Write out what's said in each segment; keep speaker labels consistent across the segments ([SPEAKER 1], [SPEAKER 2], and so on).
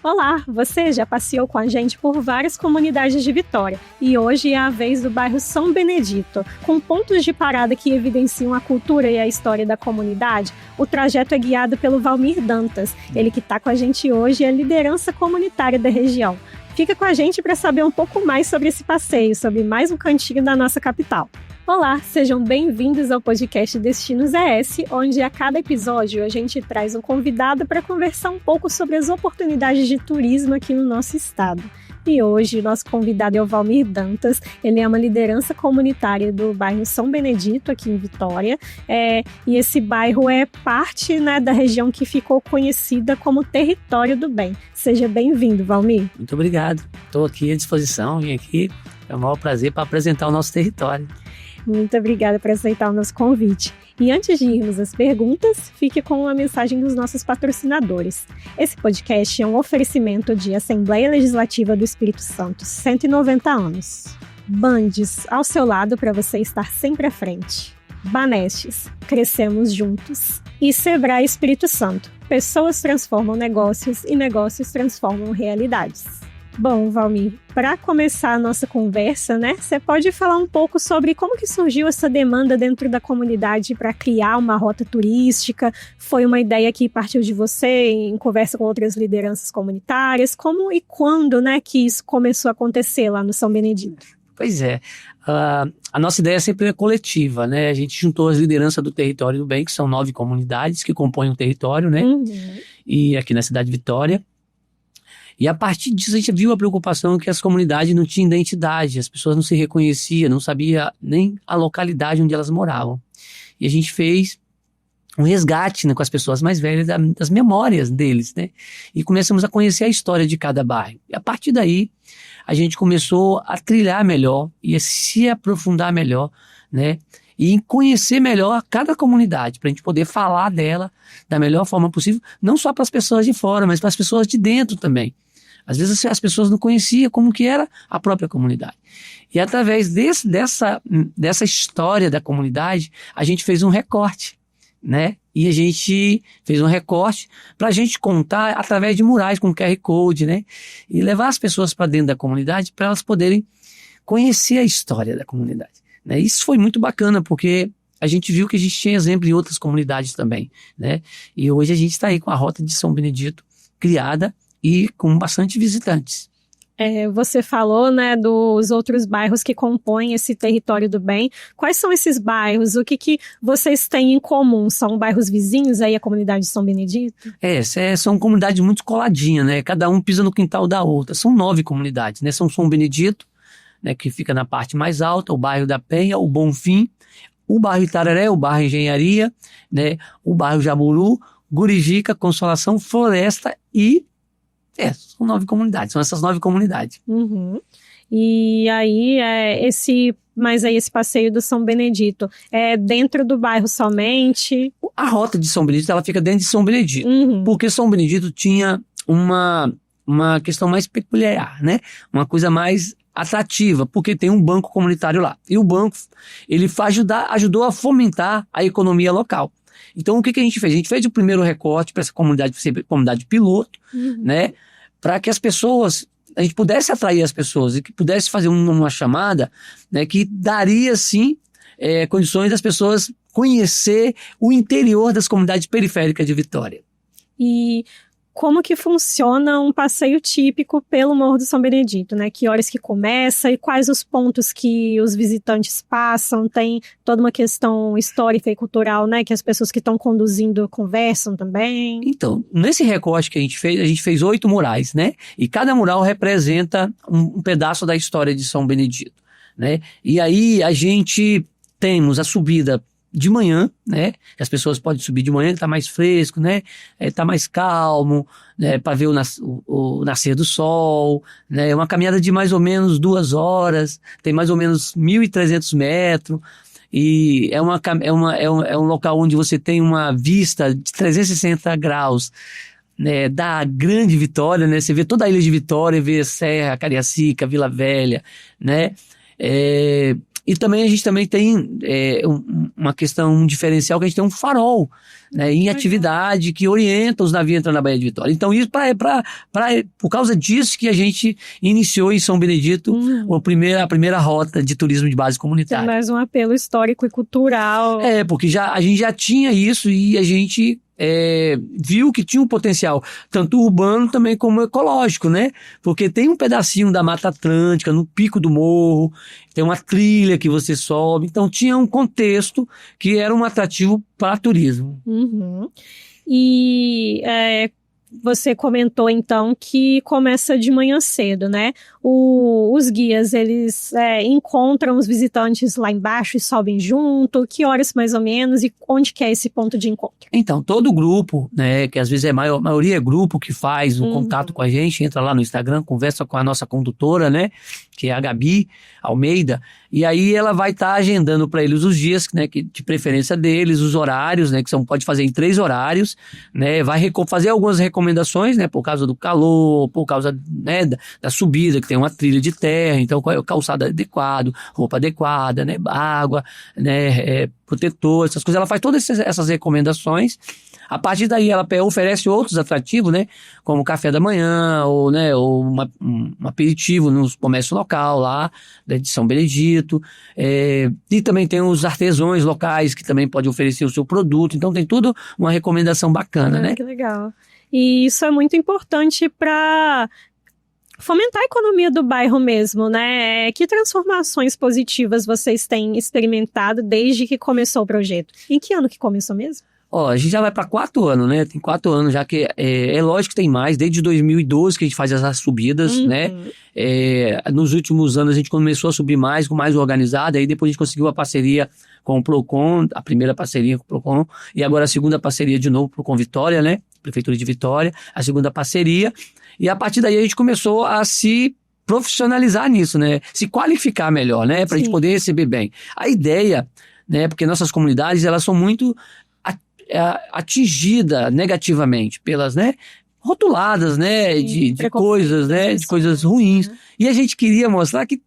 [SPEAKER 1] Olá, você já passeou com a gente por várias comunidades de Vitória e hoje é a vez do bairro São Benedito. Com pontos de parada que evidenciam a cultura e a história da comunidade, o trajeto é guiado pelo Valmir Dantas. Ele que está com a gente hoje é a liderança comunitária da região. Fica com a gente para saber um pouco mais sobre esse passeio, sobre mais um cantinho da nossa capital. Olá, sejam bem-vindos ao podcast Destinos ES, onde a cada episódio a gente traz um convidado para conversar um pouco sobre as oportunidades de turismo aqui no nosso estado. E hoje o nosso convidado é o Valmir Dantas, ele é uma liderança comunitária do bairro São Benedito, aqui em Vitória, e esse bairro é parte, da região que ficou conhecida como Território do Bem. Seja bem-vindo, Valmir.
[SPEAKER 2] Muito obrigado, estou aqui à disposição, vim aqui, é um maior prazer para apresentar o nosso território.
[SPEAKER 1] Muito obrigada por aceitar o nosso convite. E antes de irmos às perguntas, fique com uma mensagem dos nossos patrocinadores. Esse podcast é um oferecimento de Assembleia Legislativa do Espírito Santo, 190 anos. Bandes, ao seu lado para você estar sempre à frente. Banestes, crescemos juntos. E Sebrae Espírito Santo, pessoas transformam negócios e negócios transformam realidades. Bom, Valmir, para começar a nossa conversa, você pode falar um pouco sobre como que surgiu essa demanda dentro da comunidade para criar uma rota turística? Foi uma ideia que partiu de você em conversa com outras lideranças comunitárias? Como e quando, que isso começou a acontecer lá no São Benedito?
[SPEAKER 2] Pois é, a nossa ideia sempre é coletiva, A gente juntou as lideranças do Território do Bem, que são 9 comunidades que compõem o território, Uhum. E aqui na cidade de Vitória. E a partir disso a gente viu a preocupação que as comunidades não tinham identidade, as pessoas não se reconheciam, não sabiam nem a localidade onde elas moravam. E a gente fez um resgate com as pessoas mais velhas das memórias deles, E começamos a conhecer a história de cada bairro. E a partir daí a gente começou a trilhar melhor e a se aprofundar melhor, E conhecer melhor cada comunidade, para a gente poder falar dela da melhor forma possível, não só para as pessoas de fora, mas para as pessoas de dentro também. Às vezes as pessoas não conheciam como que era a própria comunidade. E através dessa história da comunidade, a gente fez um recorte, E a gente fez um recorte para a gente contar através de murais com QR Code, E levar as pessoas para dentro da comunidade para elas poderem conhecer a história da comunidade. Isso foi muito bacana, porque a gente viu que a gente tinha exemplo em outras comunidades também, E hoje a gente está aí com a Rota de São Benedito criada e com bastante visitantes.
[SPEAKER 1] Você falou, dos outros bairros que compõem esse Território do Bem. Quais são esses bairros? O que vocês têm em comum? São bairros vizinhos aí, a comunidade de São Benedito?
[SPEAKER 2] São comunidades muito coladinhas, Cada um pisa no quintal da outra. São 9 comunidades, São Benedito, que fica na parte mais alta, o bairro da Penha, o Bonfim, o bairro Itararé, o bairro Engenharia, o bairro Jaburu, Gurijica, Consolação, Floresta e... são 9 comunidades, são essas 9 comunidades.
[SPEAKER 1] Uhum. E aí, esse passeio do São Benedito é dentro do bairro somente?
[SPEAKER 2] A Rota de São Benedito, ela fica dentro de São Benedito, porque São Benedito tinha uma questão mais peculiar, Uma coisa mais atrativa, porque tem um banco comunitário lá. E o banco, ele ajudou a fomentar a economia local. Então, o que a gente fez? A gente fez o primeiro recorte para essa comunidade, ser comunidade piloto, Para que a gente pudesse atrair as pessoas e que pudesse fazer uma chamada, que daria, sim, condições das pessoas conhecer o interior das comunidades periféricas de Vitória.
[SPEAKER 1] E como que funciona um passeio típico pelo Morro do São Benedito, Que horas que começa e quais os pontos que os visitantes passam? Tem toda uma questão histórica e cultural, que as pessoas que estão conduzindo conversam também.
[SPEAKER 2] Então, nesse recorte que a gente fez 8 murais, E cada mural representa um pedaço da história de São Benedito, E aí a gente temos a subida de manhã, que as pessoas podem subir de manhã, que tá mais fresco, tá mais calmo, para ver o nascer do sol, É uma caminhada de mais ou menos 2 horas, tem mais ou menos 1.300 metros, e é um local onde você tem uma vista de 360 graus, da grande Vitória, Você vê toda a ilha de Vitória, vê a Serra, Cariacica, Vila Velha, E também a gente também tem uma questão, um diferencial, que a gente tem um farol, né, em atividade que orienta os navios a entrar na Baía de Vitória. Então, isso por causa disso que a gente iniciou em São Benedito a primeira rota de turismo de base comunitária.
[SPEAKER 1] Tem mais um apelo histórico e cultural.
[SPEAKER 2] Porque a gente já tinha isso e a gente viu que tinha um potencial, tanto urbano também como ecológico, né? Porque tem um pedacinho da Mata Atlântica, no pico do morro, tem uma trilha que você sobe, então tinha um contexto que era um atrativo para turismo.
[SPEAKER 1] E você comentou, então, que começa de manhã cedo, né? Os guias, eles encontram os visitantes lá embaixo e sobem junto? Que horas, mais ou menos, e onde que é esse ponto de encontro?
[SPEAKER 2] Então, todo grupo, né, que às vezes a maioria é grupo que faz o contato com a gente, entra lá no Instagram, conversa com a nossa condutora, né, que é a Gabi Almeida, e aí ela vai estar agendando para eles os dias, né, que, de preferência deles, os horários, né, que pode fazer em 3 horários, né, vai fazer algumas recomendações, né, por causa do calor, por causa, né, da subida, que tem uma trilha de terra, então calçado adequado, roupa adequada, né, água, né, protetor, essas coisas. Ela faz todas essas recomendações. A partir daí ela oferece outros atrativos, né, como café da manhã ou um aperitivo no comércio local lá, né, de São Benedito, e também tem os artesãos locais que também podem oferecer o seu produto. Então tem tudo uma recomendação bacana, né?
[SPEAKER 1] Que legal. E isso é muito importante para fomentar a economia do bairro mesmo, né? Que transformações positivas vocês têm experimentado desde que começou o projeto? Em que ano que começou mesmo?
[SPEAKER 2] A gente já vai para 4 anos, né? Tem 4 anos já que é lógico que tem mais, desde 2012 que a gente faz essas subidas, né? Nos últimos anos a gente começou a subir mais, com mais organizada, aí depois a gente conseguiu a parceria com o Procon, a primeira parceria com o Procon, e agora a segunda parceria de novo Procon Vitória, né? Prefeitura de Vitória, a segunda parceria, e a partir daí a gente começou a se profissionalizar nisso, né? Se qualificar melhor, né? Pra gente poder receber bem. A ideia, né? Porque nossas comunidades, elas são muito atingida negativamente pelas, né, rotuladas, né, de coisas, né, de coisas ruins. E a gente queria mostrar que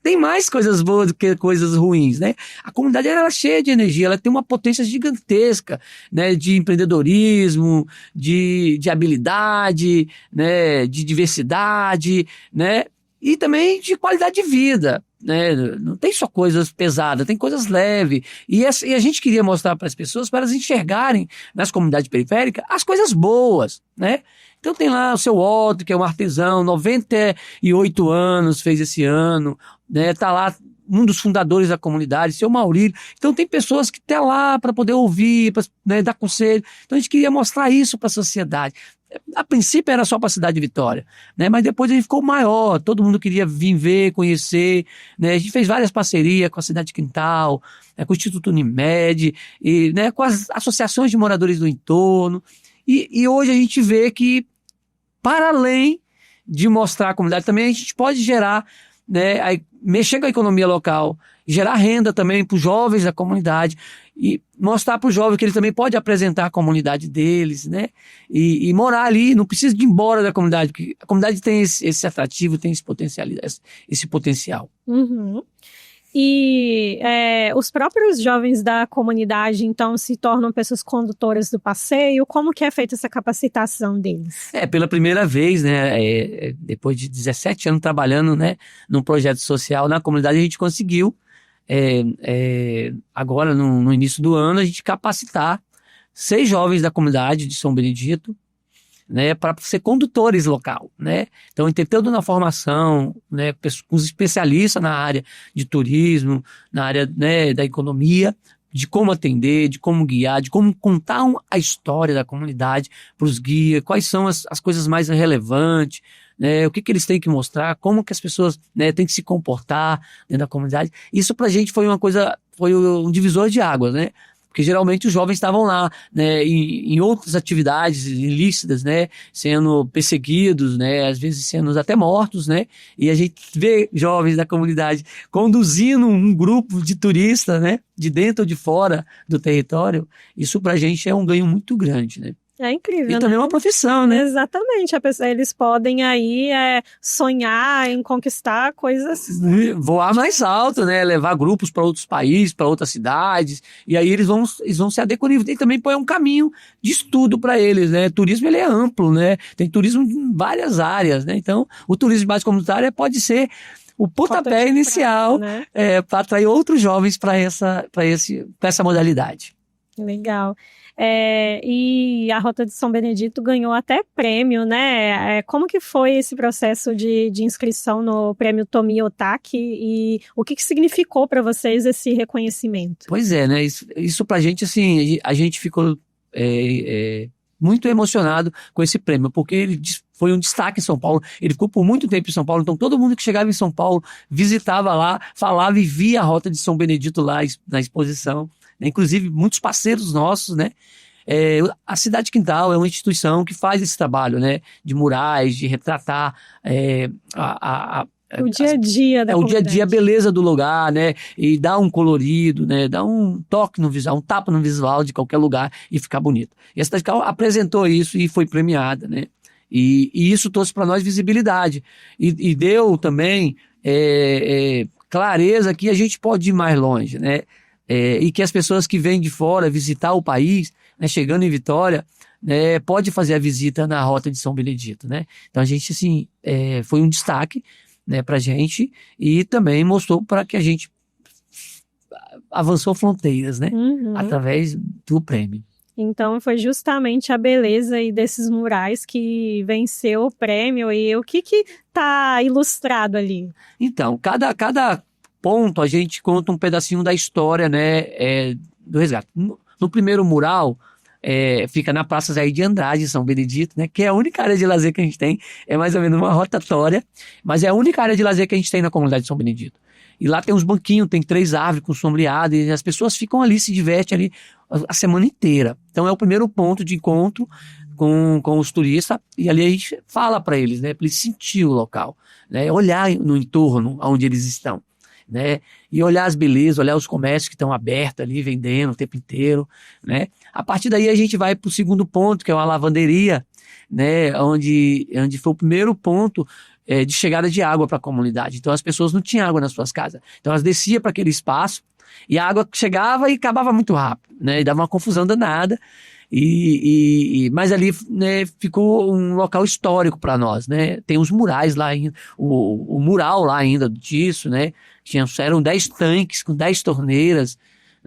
[SPEAKER 2] tem mais coisas boas do que coisas ruins, né? A comunidade ela é cheia de energia, ela tem uma potência gigantesca, né, de empreendedorismo, de habilidade, né, de diversidade, né, e também de qualidade de vida, né? Não tem só coisas pesadas, tem coisas leves. E a gente queria mostrar para as pessoas, para elas enxergarem nas comunidades periféricas as coisas boas, né? Então tem lá o seu Otto, que é um artesão, 98 anos fez esse ano, né? Tá lá um dos fundadores da comunidade, seu Maurílio. Então tem pessoas que estão lá para poder ouvir, para, né, dar conselho. Então a gente queria mostrar isso para a sociedade. A princípio era só para a cidade de Vitória, né? Mas depois ele ficou maior, todo mundo queria vir ver, conhecer, né? A gente fez várias parcerias com a cidade de Quintal, né, com o Instituto Unimed, e, né, com as associações de moradores do entorno. E hoje a gente vê que, para além de mostrar a comunidade, também a gente pode gerar, né, mexer com a economia local, gerar renda também para os jovens da comunidade e mostrar para o jovem que ele também pode apresentar a comunidade deles, né? E morar ali, não precisa de ir embora da comunidade, porque a comunidade tem esse atrativo, tem esse potencial.
[SPEAKER 1] E os próprios jovens da comunidade, então, se tornam pessoas condutoras do passeio? Como que é feita essa capacitação deles?
[SPEAKER 2] Pela primeira vez, né, depois de 17 anos trabalhando, né, num projeto social na comunidade, a gente conseguiu, agora no início do ano, a gente capacitar 6 jovens da comunidade de São Benedito, né, para ser condutores local, né? Então, tem toda uma formação, né, com os especialistas na área de turismo, na área, né, da economia, de como atender, de como guiar, de como contar a história da comunidade para os guias, quais são as coisas mais relevantes, né, o que eles têm que mostrar, como que as pessoas, né, têm que se comportar dentro da comunidade. Isso para a gente foi foi um divisor de águas, né? Porque geralmente os jovens estavam lá, né, em outras atividades ilícitas, né, sendo perseguidos, né, às vezes sendo até mortos, né, e a gente vê jovens da comunidade conduzindo um grupo de turistas, né, de dentro ou de fora do território. Isso pra gente é um ganho muito grande, né.
[SPEAKER 1] É incrível,
[SPEAKER 2] E também é uma profissão, né?
[SPEAKER 1] Exatamente. Eles podem aí sonhar em conquistar coisas...
[SPEAKER 2] Voar mais alto, né? Levar grupos para outros países, para outras cidades. E aí eles vão se adequando. E também põe um caminho de estudo para eles, né? Turismo, ele é amplo, né? Tem turismo em várias áreas, né? Então, o turismo de base comunitária pode ser o pontapé inicial, né? Para atrair outros jovens para essa modalidade.
[SPEAKER 1] Legal. E a Rota de São Benedito ganhou até prêmio, né? Como que foi esse processo de inscrição no prêmio Tomi Otaki e o que significou para vocês esse reconhecimento?
[SPEAKER 2] Pois é, né? Isso pra gente, assim, a gente ficou muito emocionado com esse prêmio, porque ele foi um destaque em São Paulo, ele ficou por muito tempo em São Paulo, então todo mundo que chegava em São Paulo visitava lá, falava e via a Rota de São Benedito lá na exposição, né? Inclusive muitos parceiros nossos, né? A Cidade Quintal é uma instituição que faz esse trabalho, né? De murais, de retratar
[SPEAKER 1] o dia a dia da comunidade.
[SPEAKER 2] O dia a dia, a beleza do lugar, né? E dar um colorido, né? Dar um toque no visual, um tapa no visual de qualquer lugar e ficar bonito. E a Cidade Quintal apresentou isso e foi premiada, né? E isso trouxe para nós visibilidade. E deu também clareza que a gente pode ir mais longe, né? E que as pessoas que vêm de fora visitar o país, né, chegando em Vitória, né, pode fazer a visita na Rota de São Benedito, né? Então a gente, assim, foi um destaque, né, pra gente e também mostrou para que a gente avançou fronteiras, né? Através do prêmio.
[SPEAKER 1] Então foi justamente a beleza aí desses murais que venceu o prêmio. E o que tá ilustrado ali?
[SPEAKER 2] Então, cada ponto a gente conta um pedacinho da história, né, do resgate. No primeiro mural, fica na Praça Zé de Andrade, São Benedito, né, que é a única área de lazer que a gente tem, é mais ou menos uma rotatória, mas é a única área de lazer que a gente tem na comunidade de São Benedito. E lá tem uns banquinhos, tem 3 árvores com sombreado, e as pessoas ficam ali, se divertem ali a semana inteira. Então é o primeiro ponto de encontro com os turistas, e ali a gente fala para eles, né, para eles sentir o local, né, olhar no entorno onde eles estão, né, e olhar as belezas, olhar os comércios que estão abertos ali, vendendo o tempo inteiro, né. A partir daí a gente vai para o segundo ponto, que é uma lavanderia, né, onde foi o primeiro ponto de chegada de água para a comunidade. Então as pessoas não tinham água nas suas casas, então elas desciam para aquele espaço e a água chegava e acabava muito rápido, né, e dava uma confusão danada. Mas ali, né, ficou um local histórico para nós, né? Tem os murais lá ainda, o mural lá ainda disso, né? Eram 10 tanques com 10 torneiras,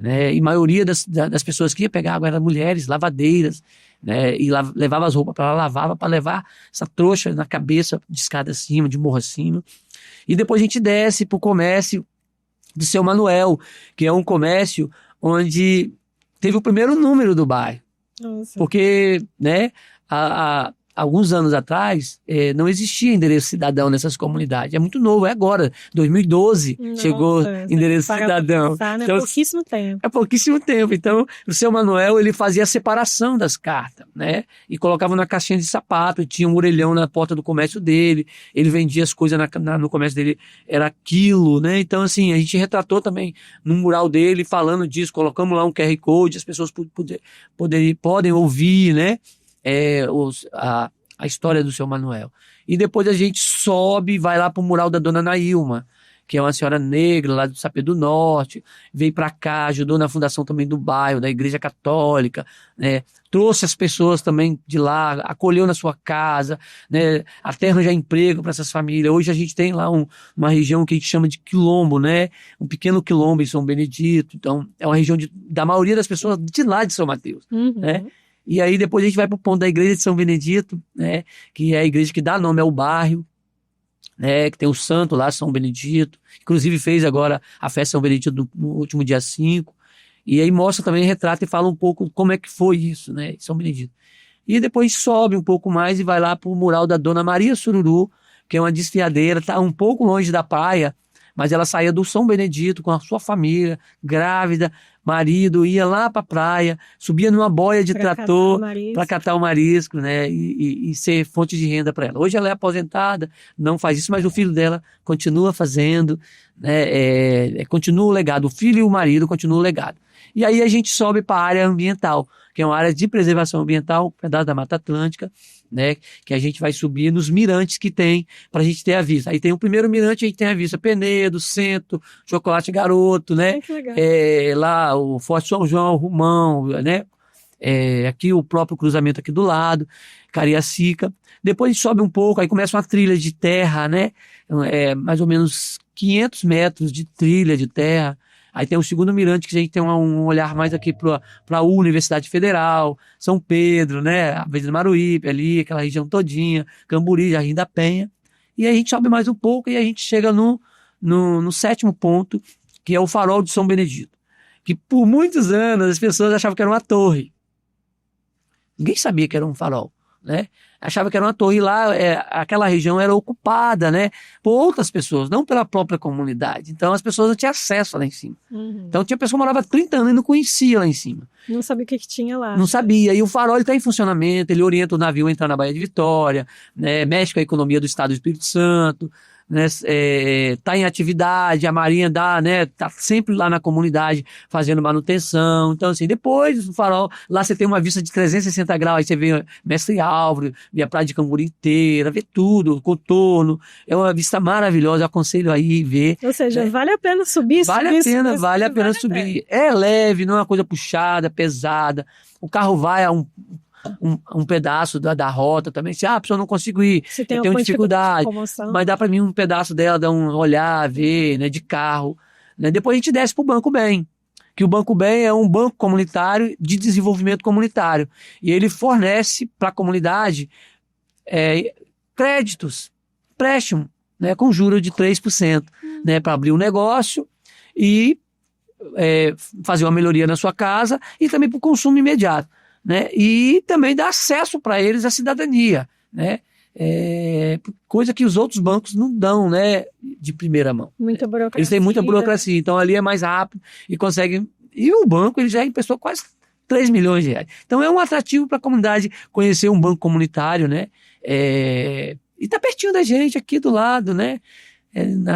[SPEAKER 2] né? E a maioria das pessoas que ia pegar água eram mulheres, lavadeiras, né? E levava as roupas para lá, lavava para levar essa trouxa na cabeça de escada acima, de morro acima. E depois a gente desce para o comércio do Seu Manuel, que é um comércio onde teve o primeiro número do bairro.
[SPEAKER 1] Nossa.
[SPEAKER 2] Porque, né, há alguns anos atrás, não existia endereço cidadão nessas comunidades. É muito novo, é agora, 2012, chegou endereço cidadão.
[SPEAKER 1] Pensar, né? Então, pouquíssimo tempo.
[SPEAKER 2] É pouquíssimo tempo. Então, o Seu Manuel, ele fazia a separação das cartas, né? E colocava na caixinha de sapato, tinha um orelhão na porta do comércio dele, ele vendia as coisas no comércio dele, era quilo, né? Então, assim, a gente retratou também no mural dele, falando disso, colocamos lá um QR Code, as pessoas podem ouvir, né? A história do Seu Manuel. E depois a gente sobe e vai lá pro mural da Dona Nailma, que é uma senhora negra lá do Sapê do Norte, veio para cá, ajudou na fundação também do bairro, da Igreja Católica, né? Trouxe as pessoas também de lá, acolheu na sua casa, né? Até arranjar emprego para essas famílias. Hoje a gente tem lá uma região que a gente chama de quilombo, né? Um pequeno quilombo em São Benedito. Então é uma região da maioria das pessoas de lá de São Mateus, né? E aí depois a gente vai para o ponto da Igreja de São Benedito, né, que é a igreja que dá nome ao bairro, né, que tem o santo lá, São Benedito, inclusive fez agora a festa São Benedito no último dia 5, e aí mostra também, retrata e fala um pouco como é que foi isso, né, São Benedito. E depois sobe um pouco mais e vai lá para o mural da Dona Maria Sururu, que é uma desfiadeira, está um pouco longe da praia, Mas ela saía do São Benedito com a sua família, grávida, marido, ia lá para a praia, subia numa boia de trator para catar o marisco, né? E ser fonte de renda para ela. Hoje ela é aposentada, não faz isso, mas o filho dela continua fazendo, né? Continua o legado. O filho e o marido continuam o legado. E aí a gente sobe para a área ambiental, que é uma área de preservação ambiental, um pedaço da Mata Atlântica, né, que a gente vai subir nos mirantes que tem para a gente ter a vista. Aí tem o primeiro mirante, a gente tem a vista Penedo, Centro, Chocolate Garoto, né? Lá o Forte São João, Rumão, né? Aqui o próprio cruzamento aqui do lado, Cariacica. Depois a gente sobe um pouco, aí começa uma trilha de terra, né? Mais ou menos 500 metros de trilha de terra. Aí tem o segundo mirante, que a gente tem um olhar mais aqui para a Universidade Federal, São Pedro, né? Avenida Maruípe, ali, aquela região todinha, Camburi, Jardim da Penha. E aí a gente sobe mais um pouco e a gente chega no 7º ponto, que é o Farol de São Benedito. Que por muitos anos as pessoas achavam que era uma torre. Ninguém sabia que era um farol, né? Achava que era uma torre lá, aquela região era ocupada, né, por outras pessoas, não pela própria comunidade. Então as pessoas não tinham acesso lá em cima. Então tinha pessoa que morava há 30 anos e não conhecia lá em cima.
[SPEAKER 1] Não sabia o que tinha lá.
[SPEAKER 2] Não sabia. E o farol está em funcionamento, ele orienta o navio a entrar na Baía de Vitória, né, mexe com a economia do estado do Espírito Santo, né, tá em atividade, a Marinha tá sempre lá na comunidade fazendo manutenção. Então, assim, depois do farol, lá você tem uma vista de 360 graus, aí você vê Mestre Álvaro, vê a Praia de Camburi inteira, vê tudo, o contorno. É uma vista maravilhosa, eu aconselho aí ver.
[SPEAKER 1] Ou seja, vale a pena subir?
[SPEAKER 2] Vale a pena subir. É leve, não é uma coisa puxada, pesada. O carro vai a um pedaço da rota também. Se a pessoa não consigo ir, eu tenho dificuldade, mas dá para mim um pedaço dela, dar um olhar, ver, né, de carro. Né? Depois a gente desce para o Banco Bem, que o Banco Bem é um banco comunitário de desenvolvimento comunitário. E ele fornece para a comunidade créditos, empréstimo, né, com juros de 3%, né, para abrir um negócio e fazer uma melhoria na sua casa e também para o consumo imediato. Né? E também dá acesso para eles à cidadania, né? Coisa que os outros bancos não dão, né, de primeira mão.
[SPEAKER 1] Muita burocracia.
[SPEAKER 2] Eles têm muita burocracia, então ali é mais rápido e conseguem. E o banco ele já emprestou quase 3 milhões de reais. Então é um atrativo para a comunidade conhecer um banco comunitário, né? E está pertinho da gente, aqui do lado, né?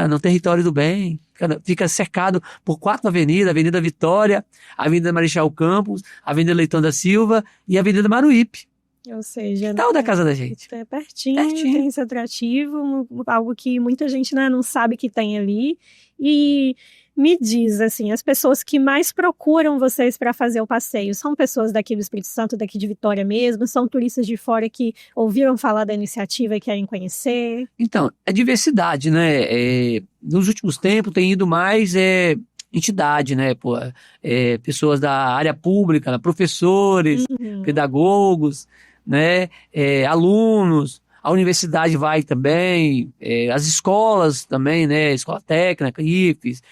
[SPEAKER 2] No território do bem. Fica cercado por 4 avenidas: Avenida Vitória, Avenida Marechal Campos, Avenida Leitão da Silva e Avenida Maruípe.
[SPEAKER 1] Ou seja,
[SPEAKER 2] tal da casa da gente.
[SPEAKER 1] É pertinho, tem esse atrativo, algo que muita gente, né, não sabe que tem ali. E me diz, assim, as pessoas que mais procuram vocês para fazer o passeio são pessoas daqui do Espírito Santo, daqui de Vitória mesmo? São turistas de fora que ouviram falar da iniciativa e querem conhecer? Então, é diversidade, né?
[SPEAKER 2] Nos últimos tempos tem ido mais entidade, né? Pessoas da área pública, professores, pedagogos, né? Alunos. A universidade vai também, as escolas também, né? Escola técnica, IFES,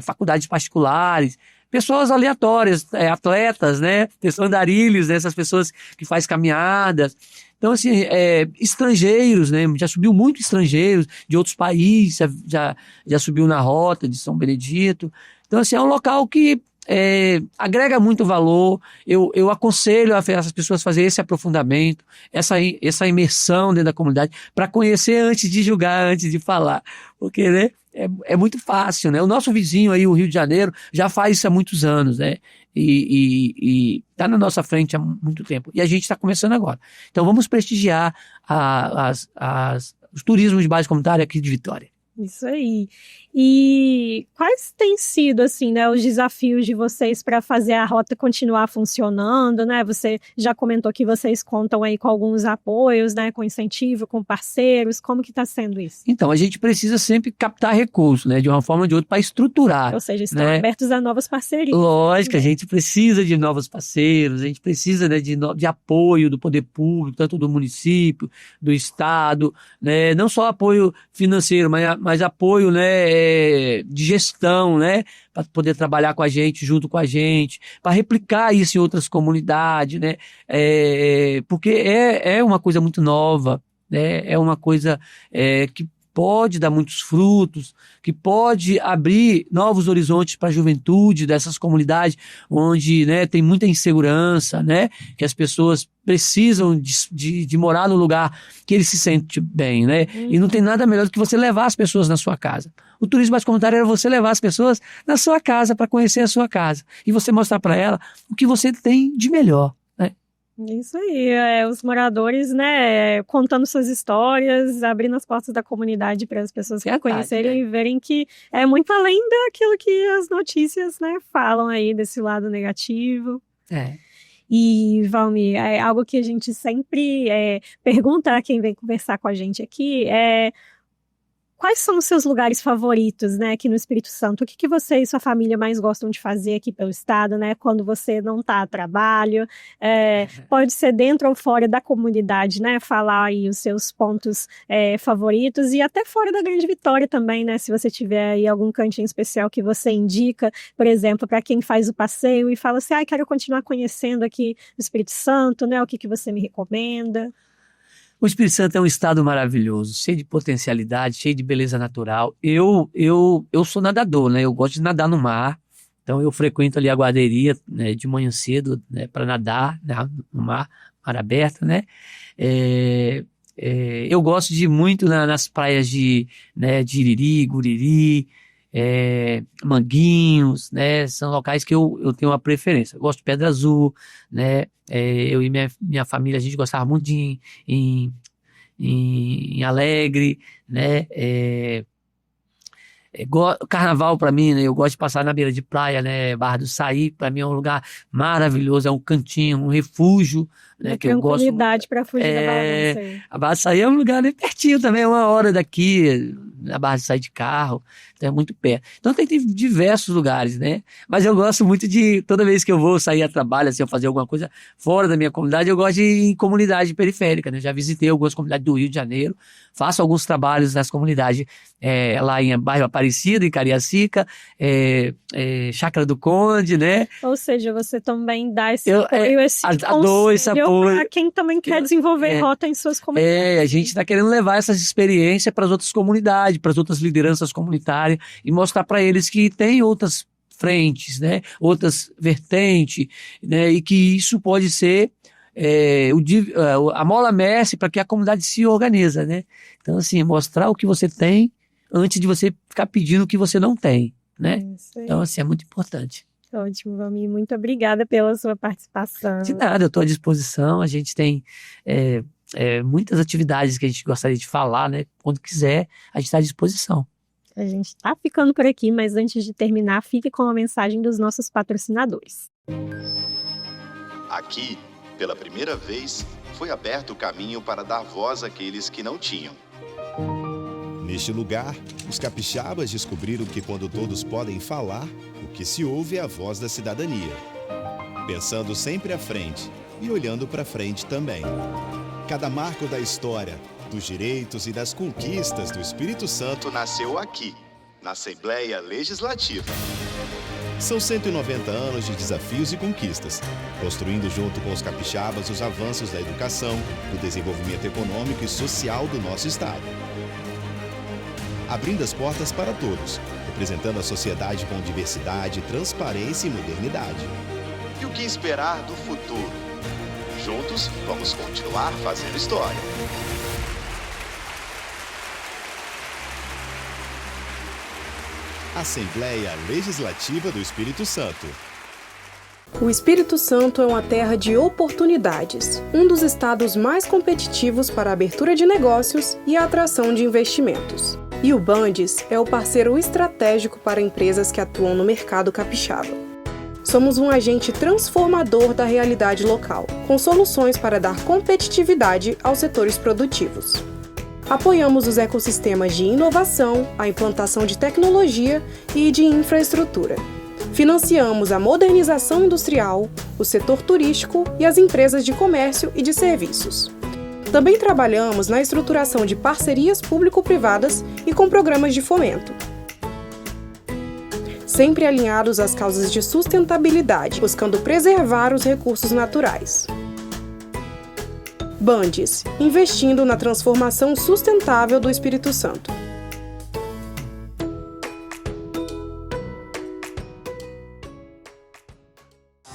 [SPEAKER 2] faculdades particulares, pessoas aleatórias, atletas, né? Andarilhos, né? Essas pessoas que fazem caminhadas. Então, assim, estrangeiros, né? Já subiu muito estrangeiros de outros países, já subiu na rota de São Benedito. Então, assim, é um local que agrega muito valor. Eu aconselho essas pessoas a fazer esse aprofundamento, essa imersão dentro da comunidade, para conhecer antes de julgar, antes de falar. Porque, né, é muito fácil, né? O nosso vizinho aí, o Rio de Janeiro, já faz isso há muitos anos, né? E está na nossa frente há muito tempo. E a gente está começando agora. Então vamos prestigiar os turismos de base comunitária aqui de Vitória.
[SPEAKER 1] Isso aí. E quais têm sido, assim, né, os desafios de vocês para fazer a rota continuar funcionando, né? Você já comentou que vocês contam aí com alguns apoios, né, com incentivo, com parceiros. Como que está sendo isso?
[SPEAKER 2] Então, a gente precisa sempre captar recursos, né, de uma forma ou de outra, para estruturar.
[SPEAKER 1] Ou seja, estão abertos a novas parcerias.
[SPEAKER 2] Lógico, a gente precisa de novos parceiros, a gente precisa, né, de apoio do poder público, tanto do município, do estado, né, não só apoio financeiro, mas apoio, né, de gestão, né, para poder trabalhar com a gente, junto com a gente, para replicar isso em outras comunidades, né, porque é uma coisa muito nova, né, é uma coisa que pode dar muitos frutos, que pode abrir novos horizontes para a juventude dessas comunidades onde, né, tem muita insegurança, né, que as pessoas precisam de morar no lugar que eles se sentem bem, né? E não tem nada melhor do que você levar as pessoas na sua casa. O turismo mais comunitário era você levar as pessoas na sua casa para conhecer a sua casa e você mostrar para ela o que você tem de melhor.
[SPEAKER 1] Isso aí, os moradores, né, contando suas histórias, abrindo as portas da comunidade para as pessoas conhecerem e verem que é muito além daquilo que as notícias, né, falam aí desse lado negativo. E, Valmir, é algo que a gente sempre pergunta a quem vem conversar com a gente aqui, quais são os seus lugares favoritos, né, aqui no Espírito Santo? O que você e sua família mais gostam de fazer aqui pelo estado, né, quando você não está a trabalho? Pode ser dentro ou fora da comunidade, né, falar aí os seus pontos favoritos e até fora da Grande Vitória também, né, se você tiver aí algum cantinho especial que você indica, por exemplo, para quem faz o passeio e fala assim, quero continuar conhecendo aqui o Espírito Santo, né, o que você me recomenda?
[SPEAKER 2] O Espírito Santo é um estado maravilhoso, cheio de potencialidade, cheio de beleza natural. Eu sou nadador, né? Eu gosto de nadar no mar. Então eu frequento ali a guarderia, né, de manhã cedo, né, para nadar, né, no mar aberto, né? Eu gosto de ir muito nas praias de Iriri, Guriri, Manguinhos, né? São locais que eu tenho uma preferência. Eu gosto de Pedra Azul, né? Eu e minha família, a gente gostava muito de ir em Alegre, né? Carnaval para mim, né? Eu gosto de passar na beira de praia, né? Barra do Saí, para mim é um lugar maravilhoso, é um cantinho, um refúgio, né? Que eu gosto.
[SPEAKER 1] Tranquilidade para fugir da bagunça.
[SPEAKER 2] A Barra do Saí é um lugar ali pertinho também, 1 hora daqui, na Barra do Saí de carro, então é muito perto. Então tem diversos lugares, né? Mas eu gosto muito de, toda vez que eu vou sair a trabalho, assim, eu fazer alguma coisa fora da minha comunidade, eu gosto de ir em comunidade periférica, né? Já visitei algumas comunidades do Rio de Janeiro, faço alguns trabalhos nas comunidades lá em bairro Aparecida, em Cariacica, Chácara do Conde, né?
[SPEAKER 1] Ou seja, você também dá esse apoio, esse
[SPEAKER 2] apoio
[SPEAKER 1] para quem também quer desenvolver rota em suas comunidades.
[SPEAKER 2] A gente está querendo levar essas experiências para as outras comunidades, para as outras lideranças comunitárias e mostrar para eles que tem outras frentes, né? Outras vertentes, né? E que isso pode ser a mola mestre para que a comunidade se organiza, né? Então, assim, mostrar o que você tem antes de você ficar pedindo o que você não tem, né? Então, assim, é muito importante.
[SPEAKER 1] Ótimo, Valmir. Muito obrigada pela sua participação.
[SPEAKER 2] De nada, eu estou à disposição. A gente tem muitas atividades que a gente gostaria de falar, né? Quando quiser, a gente está à disposição.
[SPEAKER 1] A gente está ficando por aqui, mas antes de terminar, fique com a mensagem dos nossos patrocinadores.
[SPEAKER 3] Aqui, pela primeira vez, foi aberto o caminho para dar voz àqueles que não tinham.
[SPEAKER 4] Neste lugar, os capixabas descobriram que quando todos podem falar, o que se ouve é a voz da cidadania. Pensando sempre à frente e olhando para frente também. Cada marco da história, dos direitos e das conquistas do Espírito Santo
[SPEAKER 3] nasceu aqui, na Assembleia Legislativa.
[SPEAKER 4] São 190 anos de desafios e conquistas, construindo junto com os capixabas os avanços da educação, do desenvolvimento econômico e social do nosso estado. Abrindo as portas para todos, representando a sociedade com diversidade, transparência e modernidade.
[SPEAKER 3] E o que esperar do futuro? Juntos, vamos continuar fazendo história.
[SPEAKER 4] Assembleia Legislativa do Espírito Santo.
[SPEAKER 5] O Espírito Santo é uma terra de oportunidades, um dos estados mais competitivos para a abertura de negócios e a atração de investimentos. E o Bandes é o parceiro estratégico para empresas que atuam no mercado capixaba. Somos um agente transformador da realidade local, com soluções para dar competitividade aos setores produtivos. Apoiamos os ecossistemas de inovação, a implantação de tecnologia e de infraestrutura. Financiamos a modernização industrial, o setor turístico e as empresas de comércio e de serviços. Também trabalhamos na estruturação de parcerias público-privadas e com programas de fomento. Sempre alinhados às causas de sustentabilidade, buscando preservar os recursos naturais. Bandes, investindo na transformação sustentável do Espírito Santo.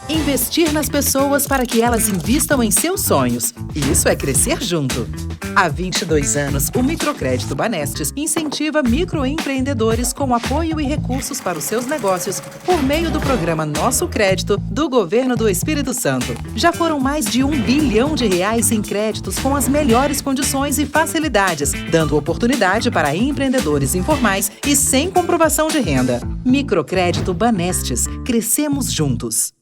[SPEAKER 6] Investir nas pessoas para que elas invistam em seus sonhos. Isso é crescer junto. Há 22 anos, o Microcrédito Banestes incentiva microempreendedores com apoio e recursos para os seus negócios por meio do programa Nosso Crédito do Governo do Espírito Santo. Já foram mais de R$1 bilhão em créditos com as melhores condições e facilidades, dando oportunidade para empreendedores informais e sem comprovação de renda. Microcrédito Banestes. Crescemos juntos.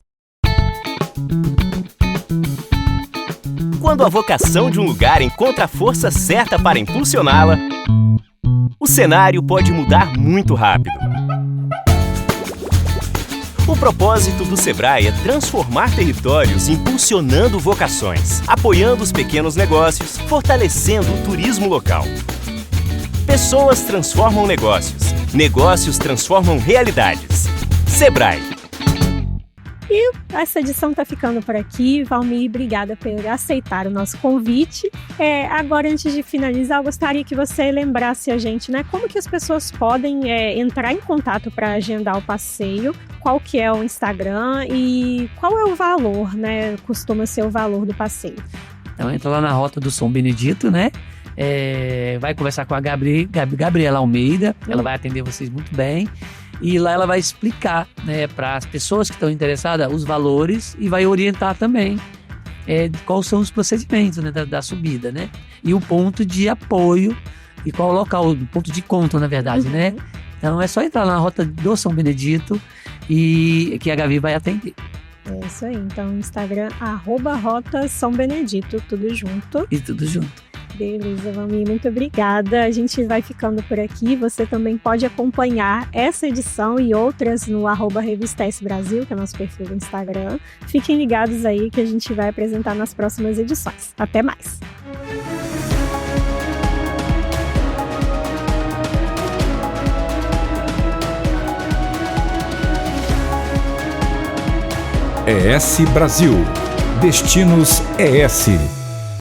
[SPEAKER 7] Quando a vocação de um lugar encontra a força certa para impulsioná-la, o cenário pode mudar muito rápido. O propósito do Sebrae é transformar territórios impulsionando vocações, apoiando os pequenos negócios, fortalecendo o turismo local. Pessoas transformam negócios, negócios transformam realidades. Sebrae.
[SPEAKER 1] E essa edição está ficando por aqui. Valmir, obrigada por aceitar o nosso convite. Agora, antes de finalizar, eu gostaria que você lembrasse a gente, né, como que as pessoas podem entrar em contato para agendar o passeio, qual que é o Instagram e qual é o valor, né, costuma ser o valor do passeio.
[SPEAKER 2] Então entra lá na Rota do São Benedito, né? Vai conversar com a Gabriela Almeida, ela vai atender vocês muito bem. E lá ela vai explicar, né, para as pessoas que estão interessadas os valores e vai orientar também quais são os procedimentos, né, da subida, né? E o ponto de apoio e qual o local, o ponto de encontro, na verdade, né? Então é só entrar lá na Rota do São Benedito e que a Gabi vai atender.
[SPEAKER 1] É isso aí. Então, Instagram, @Rota São Benedito, tudo junto.
[SPEAKER 2] E tudo junto.
[SPEAKER 1] Beleza, Valmir, muito obrigada. A gente vai ficando por aqui. Você também pode acompanhar essa edição e outras no @Revista S Brasil, que é nosso perfil do Instagram. Fiquem ligados aí que a gente vai apresentar nas próximas edições. Até mais!
[SPEAKER 8] ES Brasil. Destinos ES.